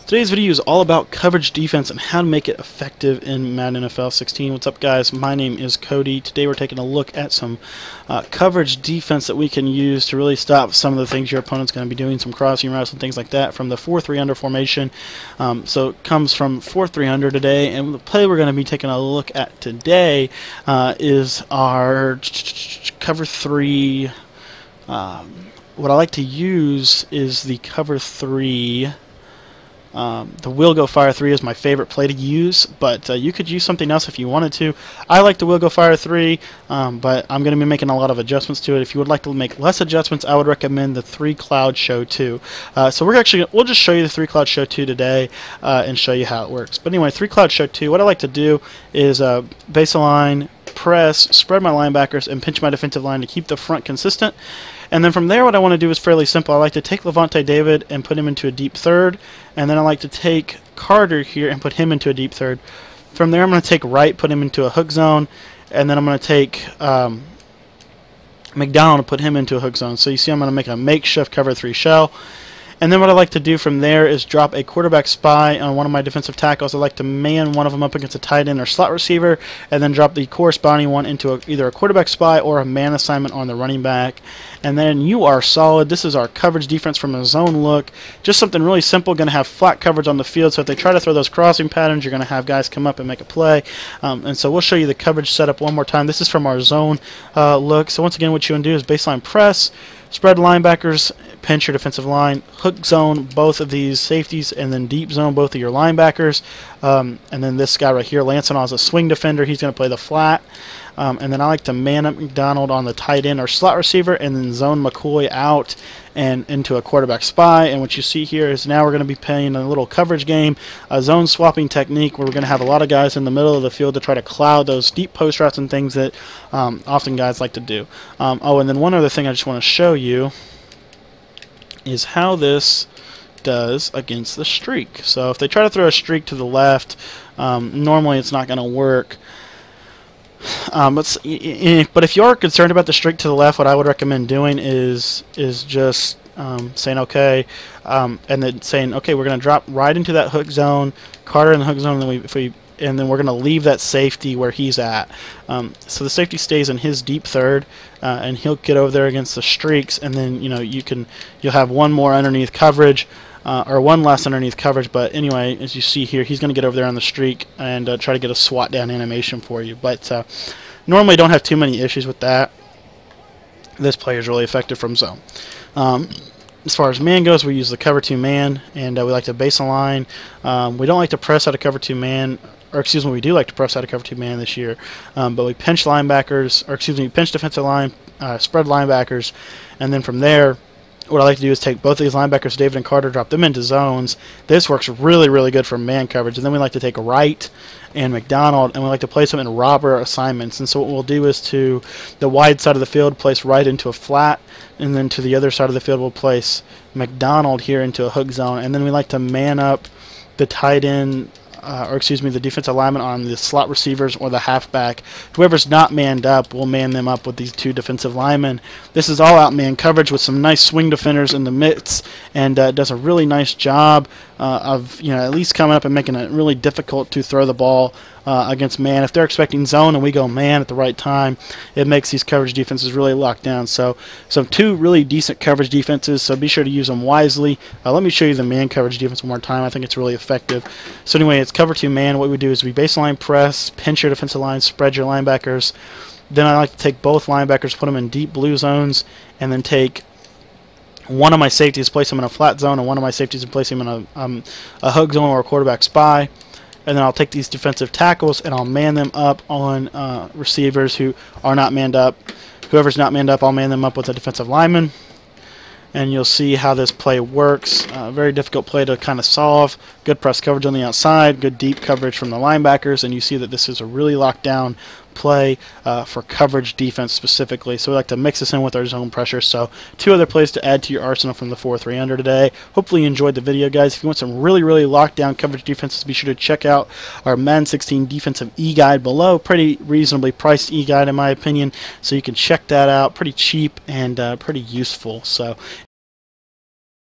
Today's video is all about coverage defense and how to make it effective in Madden NFL 16. What's up, guys? My name is Cody. Today we're taking a look at some coverage defense that we can use to really stop some of the things your opponent's going to be doing, some crossing routes and things like that from the 4-3 under formation. So it comes from 4-3 under today, and the play we're going to be taking a look at today is our cover 3. What I like to use is the cover 3. The Will Go Fire 3 is my favorite play to use, but you could use something else if you wanted to. I like the Will Go Fire 3, but I'm going to be making a lot of adjustments to it. If you would like to make less adjustments, I would recommend the 3 Cloud Show 2. So we'll just show you the 3 Cloud Show 2 today and show you how it works. But anyway, 3 Cloud Show 2, what I like to do is baseline, press, spread my linebackers, and pinch my defensive line to keep the front consistent. And then from there, what I want to do is fairly simple. I like to take Levante David and put him into a deep third, and then I like to take Carter here and put him into a deep third. From there, I'm going to take Wright, put him into a hook zone, and then I'm going to take McDonald and put him into a hook zone. So you see I'm going to make a makeshift cover 3 shell. And then what I like to do from there is drop a quarterback spy on one of my defensive tackles. I like to man one of them up against a tight end or slot receiver, and then drop the corresponding one into either a quarterback spy or a man assignment on the running back. And then you are solid. This is our coverage defense from a zone look. Just something really simple. Going to have flat coverage on the field, so if they try to throw those crossing patterns, you're going to have guys come up and make a play. And so we'll show you the coverage setup one more time. This is from our zone look. So once again, what you want to do is baseline press, spread linebackers, pinch your defensive line, hook zone both of these safeties, and then deep zone both of your linebackers. And then this guy right here, Lancenaw, is a swing defender. He's going to play the flat. And then I like to man up McDonald on the tight end or slot receiver, and then zone McCoy out and into a quarterback spy. And what you see here is now we're going to be playing a little coverage game, a zone swapping technique where we're going to have a lot of guys in the middle of the field to try to cloud those deep post routes and things that often guys like to do. Oh, and then one other thing I just want to show you is how this does against the streak. So if they try to throw a streak to the left, normally it's not going to work. But if you are concerned about the streak to the left, what I would recommend doing is just saying okay, and then saying okay, we're going to drop right into that hook zone, Carter in the hook zone, and then we're going to leave that safety where he's at. So the safety stays in his deep third, and he'll get over there against the streaks, and then you'll have one more underneath coverage. Or one less underneath coverage, but anyway, as you see here, he's going to get over there on the streak and try to get a swat down animation for you. But normally don't have too many issues with that. This play is really effective from zone. As far as man goes, we use the cover 2 man, and we like to baseline. We don't like to press out of cover 2 man, or excuse me, we do like to press out of cover 2 man this year, but we pinch linebackers, or excuse me, pinch defensive line, spread linebackers, and then from there, what I like to do is take both of these linebackers, David and Carter, drop them into zones. This works really, really good for man coverage. And then we like to take Wright and McDonald, and we like to place them in robber assignments. And so what we'll do is to the wide side of the field, place Wright into a flat, and then to the other side of the field, we'll place McDonald here into a hook zone. And then we like to man up the tight end, or excuse me, the defensive lineman on the slot receivers or the halfback. Whoever's not manned up, we'll man them up with these 2 defensive linemen. This is all out man coverage with some nice swing defenders in the midst, and does a really nice job of at least coming up and making it really difficult to throw the ball against man. If they're expecting zone and we go man at the right time, it makes these coverage defenses really locked down. So 2 really decent coverage defenses, so be sure to use them wisely. Let me show you the man coverage defense one more time. I think it's really effective. So anyway, it's cover 2 man. What we do is we baseline press, pinch your defensive line, spread your linebackers. Then I like to take both linebackers, put them in deep blue zones, and then take one of my safeties, place them in a flat zone, and one of my safeties and place them in a hook zone or a quarterback spy. And then I'll take these defensive tackles and I'll man them up on receivers who are not manned up. Whoever's not manned up, I'll man them up with a defensive lineman. And you'll see how this play works. Very difficult play to kind of solve. Good press coverage on the outside, good deep coverage from the linebackers, and you see that this is a really locked down play for coverage defense specifically. So we like to mix this in with our zone pressure. So 2 other plays to add to your arsenal from the 4-3 under today. Hopefully you enjoyed the video, guys. If you want some really, really locked down coverage defenses, be sure to check out our Madden 16 defensive e-guide below. Pretty reasonably priced e-guide in my opinion. So you can check that out. Pretty cheap and pretty useful. So